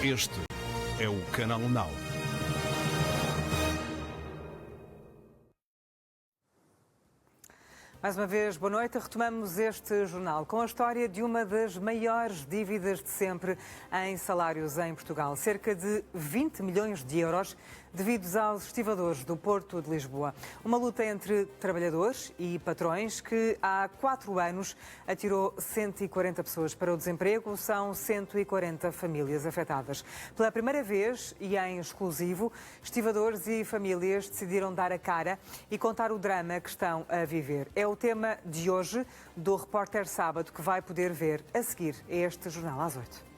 Este é o Canal Now. Mais uma vez, boa noite. Retomamos este jornal com a história de uma das maiores dívidas de sempre em salários em Portugal. Cerca de 20 milhões de euros devidos aos estivadores do Porto de Lisboa. Uma luta entre trabalhadores e patrões que há 4 anos atirou 140 pessoas para o desemprego. São 140 famílias afetadas. Pela primeira vez e em exclusivo, estivadores e famílias decidiram dar a cara e contar o drama que estão a viver. É o tema de hoje do Repórter Sábado, que vai poder ver a seguir este jornal às 8.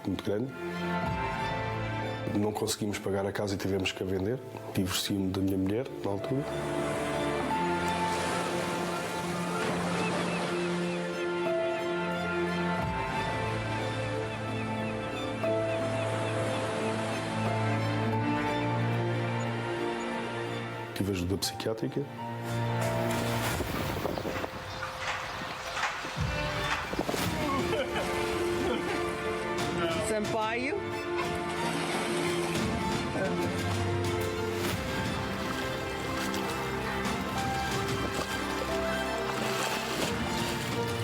Muito grande. Não conseguimos pagar a casa e tivemos que a vender. Divorciei-me da minha mulher na altura. Tive ajuda psiquiátrica. Sampaio.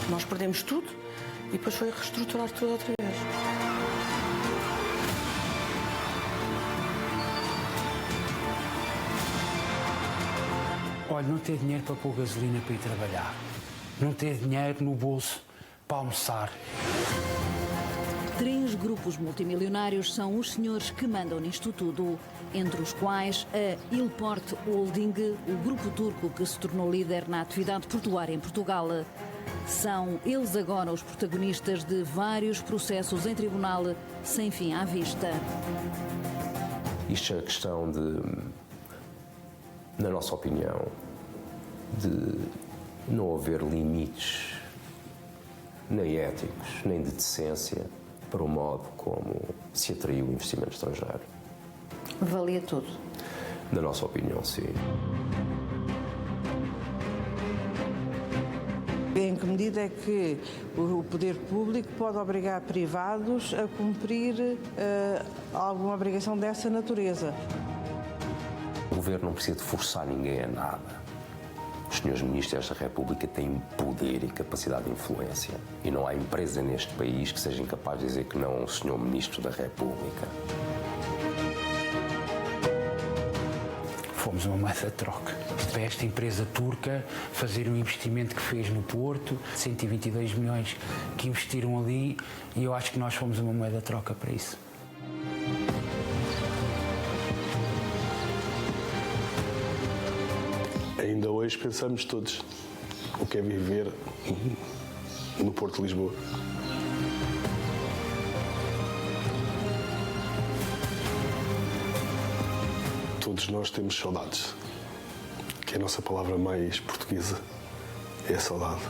Nós perdemos tudo e depois foi reestruturar tudo outra vez. Olha, não ter dinheiro para pôr gasolina para ir trabalhar. Não ter dinheiro no bolso para almoçar. 3 grupos multimilionários são os senhores que mandam nisto tudo, entre os quais a Ilport Holding, o grupo turco que se tornou líder na atividade portuária em Portugal. São eles agora os protagonistas de vários processos em tribunal sem fim à vista. Isto é a questão de, na nossa opinião, de não haver limites nem éticos, nem de decência para o modo como se atraiu o investimento estrangeiro. Valia tudo? Na nossa opinião, sim. Em que medida é que o poder público pode obrigar privados a cumprir alguma obrigação dessa natureza? O governo não precisa de forçar ninguém a nada. Os senhores ministros desta República têm poder e capacidade de influência. E não há empresa neste país que seja incapaz de dizer que não a um senhor ministro da República. Fomos uma moeda de troca. Para esta empresa turca fazer um investimento que fez no Porto, 122 milhões que investiram ali, e eu acho que nós fomos uma moeda de troca para isso. Ainda hoje pensamos todos o que é viver no Porto de Lisboa. Todos nós temos saudades, que é a nossa palavra mais portuguesa, é a saudade.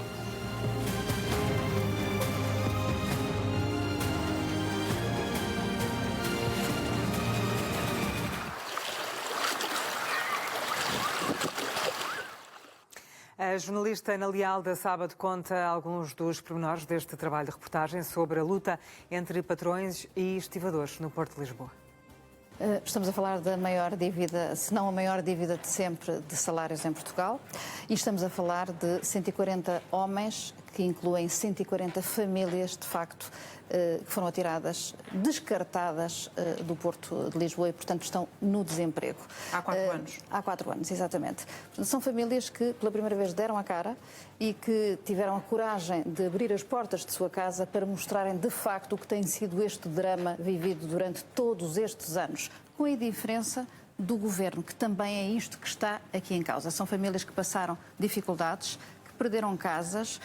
A jornalista Ana Leal da Sábado conta alguns dos pormenores deste trabalho de reportagem sobre a luta entre patrões e estivadores no Porto de Lisboa. Estamos a falar da maior dívida, se não a maior dívida de sempre, de salários em Portugal. E estamos a falar de 140 homens, que incluem 140 famílias, de facto, que foram atiradas, descartadas do Porto de Lisboa e, portanto, estão no desemprego. Há 4 anos. Há 4 anos, exatamente. Portanto, são famílias que, pela primeira vez, deram a cara e que tiveram a coragem de abrir as portas de sua casa para mostrarem, de facto, o que tem sido este drama vivido durante todos estes anos, com a diferença do governo, que também é isto que está aqui em causa. São famílias que passaram dificuldades, que perderam casas,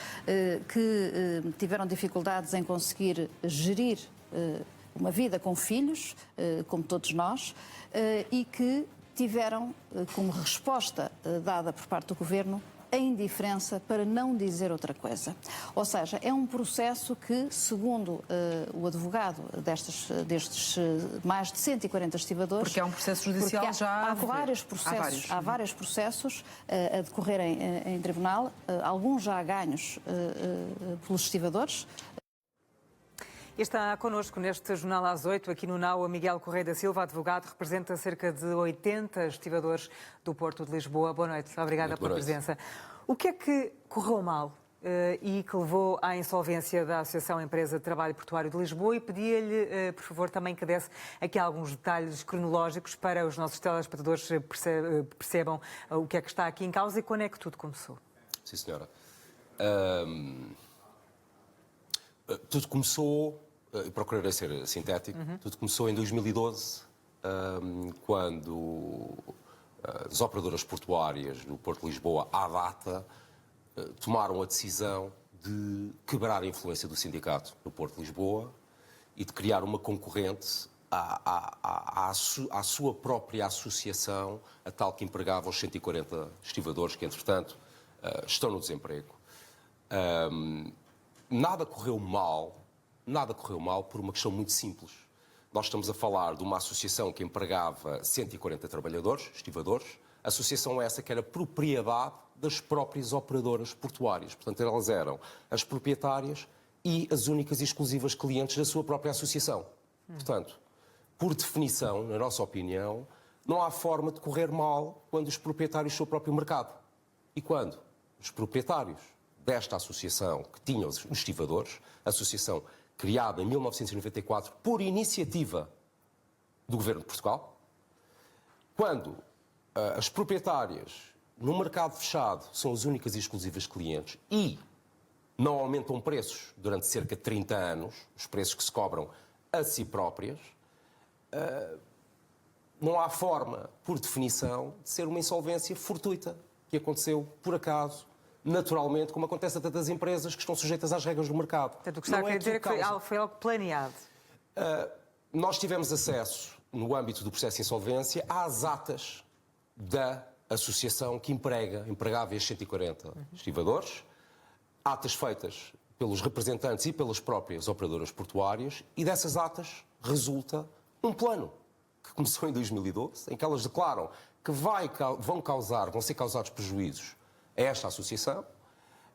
que tiveram dificuldades em conseguir gerir uma vida com filhos, como todos nós, e que tiveram como resposta dada por parte do Governo a indiferença, para não dizer outra coisa. Ou seja, é um processo que, segundo o advogado destes mais de 140 estivadores... Porque é um processo judicial já... Há vários processos a decorrerem em tribunal, alguns já ganhos pelos estivadores. E está connosco neste Jornal às 8, aqui no NAU, Miguel Correia da Silva, advogado, representa cerca de 80 estivadores do Porto de Lisboa. Boa noite, obrigada pela presença. O que é que correu mal e que levou à insolvência da Associação Empresa de Trabalho Portuário de Lisboa? E pedia-lhe, por favor, também que desse aqui alguns detalhes cronológicos para os nossos telespectadores percebam o que é que está aqui em causa e quando é que tudo começou. Sim, senhora. Tudo começou, procurarei ser sintético, tudo começou em 2012, quando as operadoras portuárias do Porto de Lisboa, à data, tomaram a decisão de quebrar a influência do sindicato no Porto de Lisboa e de criar uma concorrente à sua própria associação, a tal que empregava os 140 estivadores que, entretanto, estão no desemprego. Nada correu mal por uma questão muito simples. Nós estamos a falar de uma associação que empregava 140 trabalhadores, estivadores, associação essa que era propriedade das próprias operadoras portuárias. Portanto, elas eram as proprietárias e as únicas e exclusivas clientes da sua própria associação. Portanto, por definição, na nossa opinião, não há forma de correr mal quando os proprietários do seu próprio mercado. E quando os proprietários desta associação, que tinham os estivadores, associação criada em 1994 por iniciativa do Governo de Portugal, quando as proprietárias no mercado fechado são as únicas e exclusivas clientes e não aumentam preços durante cerca de 30 anos, os preços que se cobram a si próprias, não há forma, por definição, de ser uma insolvência fortuita, que aconteceu por acaso, naturalmente, como acontece a tantas empresas que estão sujeitas às regras do mercado. Portanto, o que está a querer dizer é que foi algo planeado. Nós tivemos acesso, no âmbito do processo de insolvência, às atas da associação que empregava estes 140 estivadores, atas feitas pelos representantes e pelas próprias operadoras portuárias, e dessas atas resulta um plano que começou em 2012, em que elas declaram que vão ser causados prejuízos a esta associação,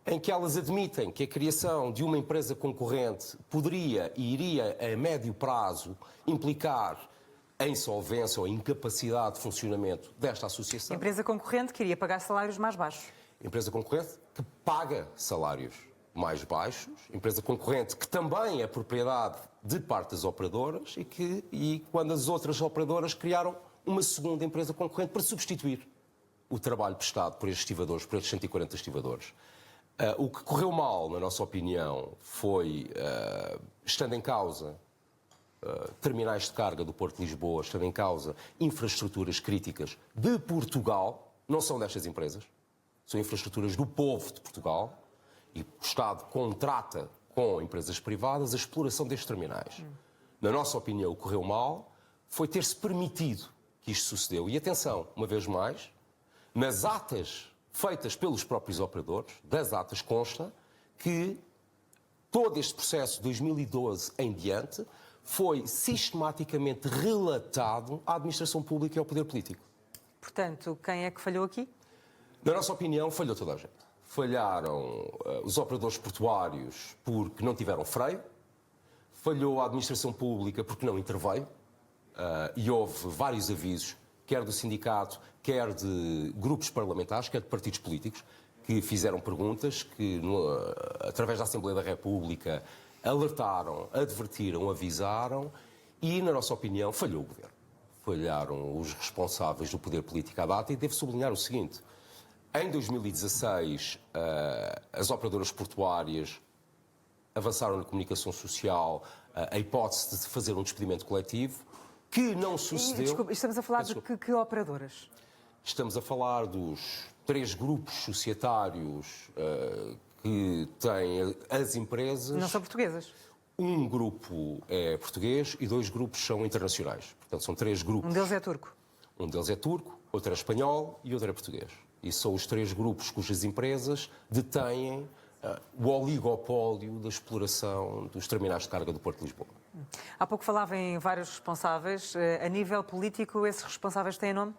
em que elas admitem que a criação de uma empresa concorrente poderia e iria, a médio prazo, implicar a insolvência ou a incapacidade de funcionamento desta associação. Empresa concorrente que iria pagar salários mais baixos. Empresa concorrente que paga salários mais baixos, empresa concorrente que também é propriedade de parte das operadoras e quando as outras operadoras criaram uma segunda empresa concorrente para substituir o trabalho prestado por estes estivadores, por estes 140 estivadores. O que correu mal, na nossa opinião, foi, estando em causa terminais de carga do Porto de Lisboa, estando em causa infraestruturas críticas de Portugal, não são destas empresas, são infraestruturas do povo de Portugal, e o Estado contrata com empresas privadas a exploração destes terminais. Na nossa opinião, o que correu mal foi ter-se permitido que isto sucedeu. E atenção, uma vez mais, nas atas feitas pelos próprios operadores, das atas consta que todo este processo de 2012 em diante foi sistematicamente relatado à administração pública e ao poder político. Portanto, quem é que falhou aqui? Na nossa opinião, falhou toda a gente. Falharam os operadores portuários porque não tiveram freio, falhou a administração pública porque não interveio, e houve vários avisos, quer do sindicato, quer de grupos parlamentares, quer de partidos políticos, que fizeram perguntas, que através da Assembleia da República alertaram, advertiram, avisaram e, na nossa opinião, falhou o Governo. Falharam os responsáveis do poder político à data e devo sublinhar o seguinte: em 2016, as operadoras portuárias avançaram na comunicação social a hipótese de fazer um despedimento coletivo, que não sucedeu. Desculpe, estamos a falar de que operadoras? Estamos a falar dos 3 grupos societários que têm as empresas. Não são portuguesas? Um grupo é português e 2 grupos são internacionais. Portanto, são 3 grupos. Um deles é turco? Um deles é turco, outra é espanhol e outra é português. E são os 3 grupos cujas empresas detêm o oligopólio da exploração dos terminais de carga do Porto de Lisboa. Há pouco falava em vários responsáveis. A nível político, esses responsáveis têm nome?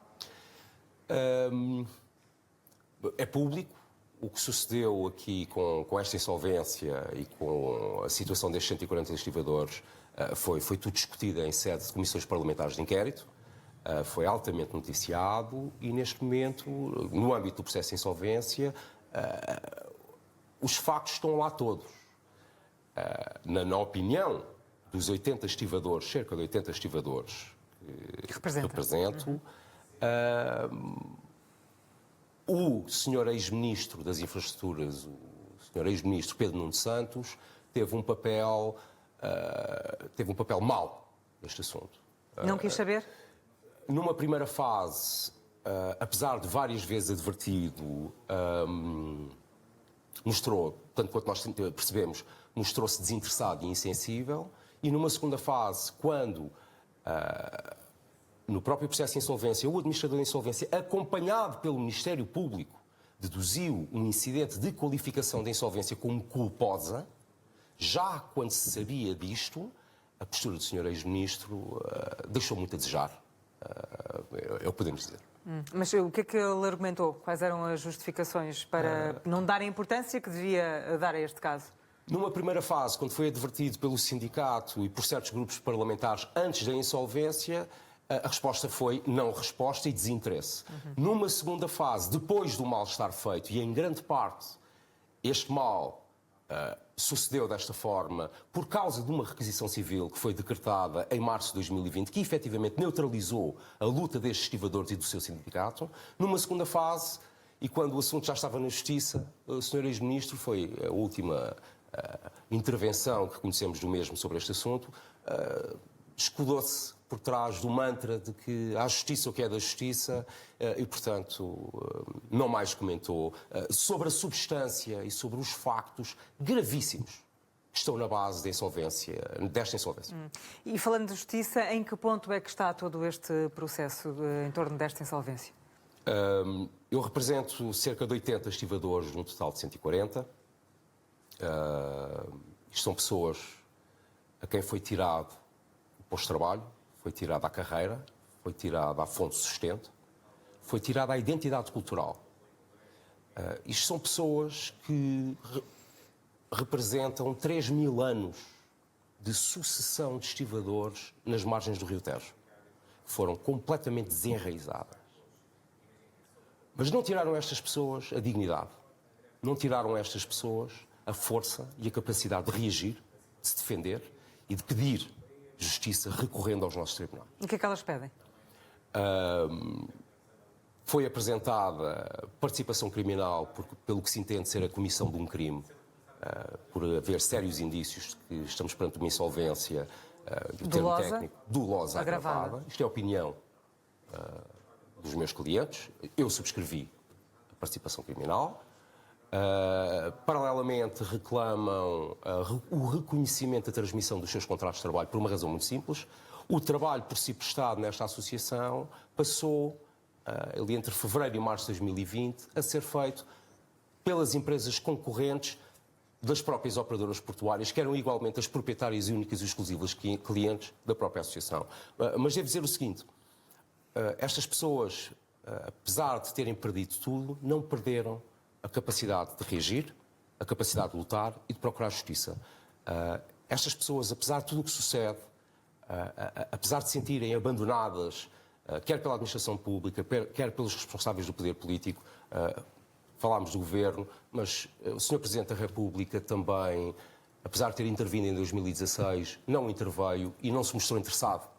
É público. O que sucedeu aqui com esta insolvência e com a situação destes 140 estivadores foi tudo discutido em sede de comissões parlamentares de inquérito. Foi altamente noticiado e, neste momento, no âmbito do processo de insolvência, os factos estão lá todos. Na opinião dos 80 estivadores, cerca de 80 estivadores que represento, o senhor ex-ministro das Infraestruturas, o senhor ex-ministro Pedro Nuno Santos, teve um papel mau neste assunto. Não quis saber? Numa primeira fase, apesar de várias vezes advertido, mostrou, tanto quanto nós percebemos, mostrou-se desinteressado e insensível. E numa segunda fase, quando, no próprio processo de insolvência, o administrador de insolvência, acompanhado pelo Ministério Público, deduziu um incidente de qualificação de insolvência como culposa, já quando se sabia disto, a postura do senhor ex-ministro deixou muito a desejar. É o que podemos dizer. Mas o que é que ele argumentou? Quais eram as justificações para não dar a importância que devia dar a este caso? Numa primeira fase, quando foi advertido pelo sindicato e por certos grupos parlamentares antes da insolvência, a resposta foi não resposta e desinteresse. Numa segunda fase, depois do mal estar feito, e em grande parte este mal sucedeu desta forma por causa de uma requisição civil que foi decretada em março de 2020, que efetivamente neutralizou a luta destes estivadores e do seu sindicato. Numa segunda fase, e quando o assunto já estava na Justiça, o Sr. ex-ministro, foi a última intervenção que conhecemos do mesmo sobre este assunto, escudou-se por trás do mantra de que há justiça o que é da justiça e, portanto, não mais comentou sobre a substância e sobre os factos gravíssimos que estão na base desta insolvência. E falando de justiça, em que ponto é que está todo este processo em torno desta insolvência? Eu represento cerca de 80 estivadores num total de 140. Isto são pessoas a quem foi tirado o posto de trabalho, foi tirada a carreira, foi tirada a fonte de sustento, foi tirada a identidade cultural. Isto são pessoas que representam 3.000 anos de sucessão de estivadores nas margens do Rio Tejo. Foram completamente desenraizadas. Mas não tiraram a estas pessoas a dignidade. Não tiraram a estas pessoas a força e a capacidade de reagir, de se defender e de pedir justiça recorrendo aos nossos tribunais. O que é que elas pedem? Foi apresentada participação criminal pelo que se entende ser a comissão de um crime, por haver sérios indícios de que estamos perante uma insolvência do termo técnico, dolosa agravada. Isto é a opinião dos meus clientes. Eu subscrevi a participação criminal. Paralelamente reclamam o reconhecimento da transmissão dos seus contratos de trabalho por uma razão muito simples. O trabalho por si prestado nesta associação passou, ali entre fevereiro e março de 2020, a ser feito pelas empresas concorrentes das próprias operadoras portuárias, que eram igualmente as proprietárias únicas e exclusivas clientes da própria associação. Mas devo dizer o seguinte, estas pessoas, apesar de terem perdido tudo, não perderam a capacidade de reagir, a capacidade de lutar e de procurar justiça. Estas pessoas, apesar de tudo o que sucede, apesar de se sentirem abandonadas, quer pela administração pública, quer pelos responsáveis do poder político, falámos do governo, mas o Sr. Presidente da República também, apesar de ter intervindo em 2016, não interveio e não se mostrou interessado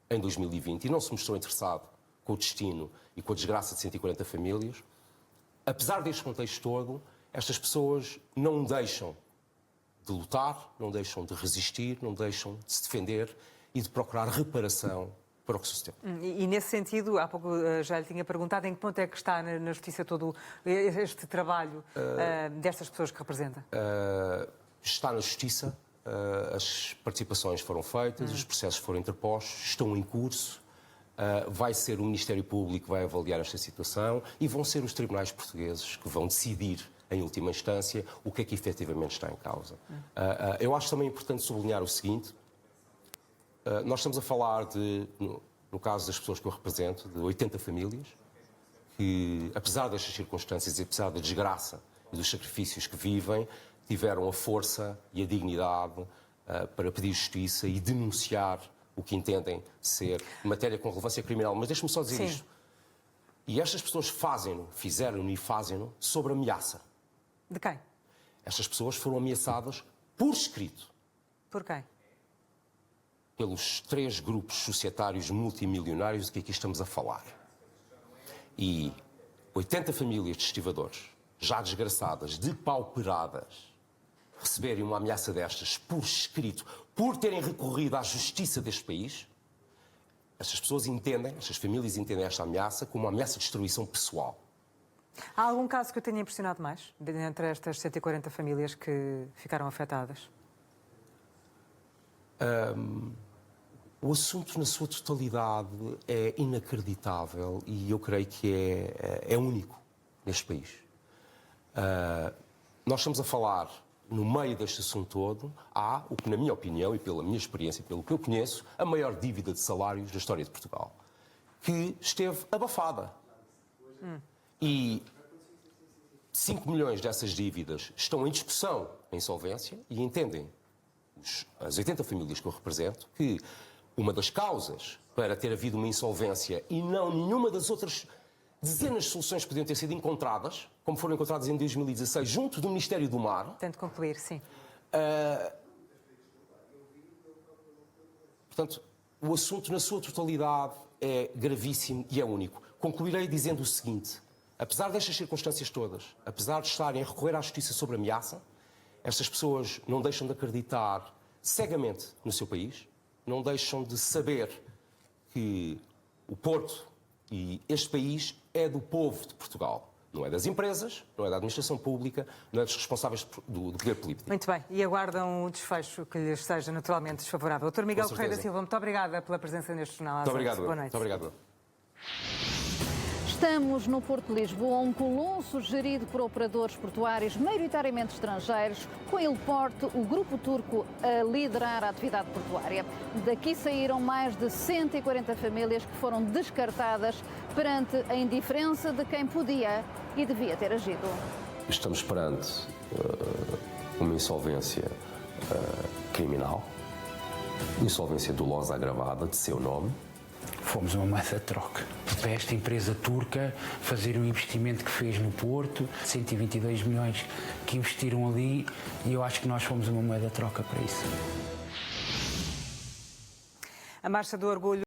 em 2020 e não se mostrou interessado com o destino e com a desgraça de 140 famílias. Apesar deste contexto todo, estas pessoas não deixam de lutar, não deixam de resistir, não deixam de se defender e de procurar reparação para o que sucedeu. E nesse sentido, há pouco já lhe tinha perguntado em que ponto é que está na Justiça todo este trabalho destas pessoas que representa? Está na Justiça, as participações foram feitas, os processos foram interpostos, estão em curso. vai ser o Ministério Público que vai avaliar esta situação e vão ser os tribunais portugueses que vão decidir, em última instância, o que é que efetivamente está em causa. Eu acho também importante sublinhar o seguinte: nós estamos a falar no caso das pessoas que eu represento, de 80 famílias, que, apesar destas circunstâncias e apesar da desgraça e dos sacrifícios que vivem, tiveram a força e a dignidade para pedir justiça e denunciar o que entendem ser matéria com relevância criminal. Mas deixe-me só dizer isto. E estas pessoas fizeram-no e fazem-no sob ameaça. De quem? Estas pessoas foram ameaçadas por escrito. Por quem? Pelos 3 grupos societários multimilionários de que aqui estamos a falar. E 80 famílias de estivadores, já desgraçadas, depauperadas, receberem uma ameaça destas por escrito, por terem recorrido à justiça deste país, estas pessoas entendem, estas famílias entendem esta ameaça como uma ameaça de destruição pessoal. Há algum caso que eu tenha impressionado mais, entre estas 140 famílias que ficaram afetadas? O assunto, na sua totalidade, é inacreditável e eu creio que é único neste país. Nós estamos a falar, no meio deste assunto todo, há o que, na minha opinião e pela minha experiência e pelo que eu conheço, a maior dívida de salários da história de Portugal, que esteve abafada. E 5 milhões dessas dívidas estão em discussão, em insolvência, e entendem as 80 famílias que eu represento que uma das causas para ter havido uma insolvência e não nenhuma das outras dezenas de soluções que podiam ter sido encontradas, como foram encontradas em 2016, junto do Ministério do Mar. Tento concluir, sim. Portanto, o assunto na sua totalidade é gravíssimo e é único. Concluirei dizendo o seguinte: apesar destas circunstâncias todas, apesar de estarem a recorrer à justiça sobre ameaça, estas pessoas não deixam de acreditar cegamente no seu país, não deixam de saber que o Porto e este país é do povo de Portugal. Não é das empresas, não é da administração pública, não é dos responsáveis do poder político. Muito bem. E aguardam o desfecho que lhes seja naturalmente desfavorável. Dr. Miguel Correia da Silva, muito obrigada pela presença neste jornal. Muito obrigado. Boa noite. Muito obrigado. Estamos no Porto de Lisboa, um colosso gerido por operadores portuários maioritariamente estrangeiros, com Heliporto, o grupo turco, a liderar a atividade portuária. Daqui saíram mais de 140 famílias que foram descartadas perante a indiferença de quem podia e devia ter agido. Estamos perante uma insolvência criminal, insolvência dolosa agravada de seu nome. Fomos uma moeda de troca para esta empresa turca fazer um investimento que fez no Porto, 122 milhões que investiram ali, e eu acho que nós fomos uma moeda de troca para isso. A Marcha do Orgulho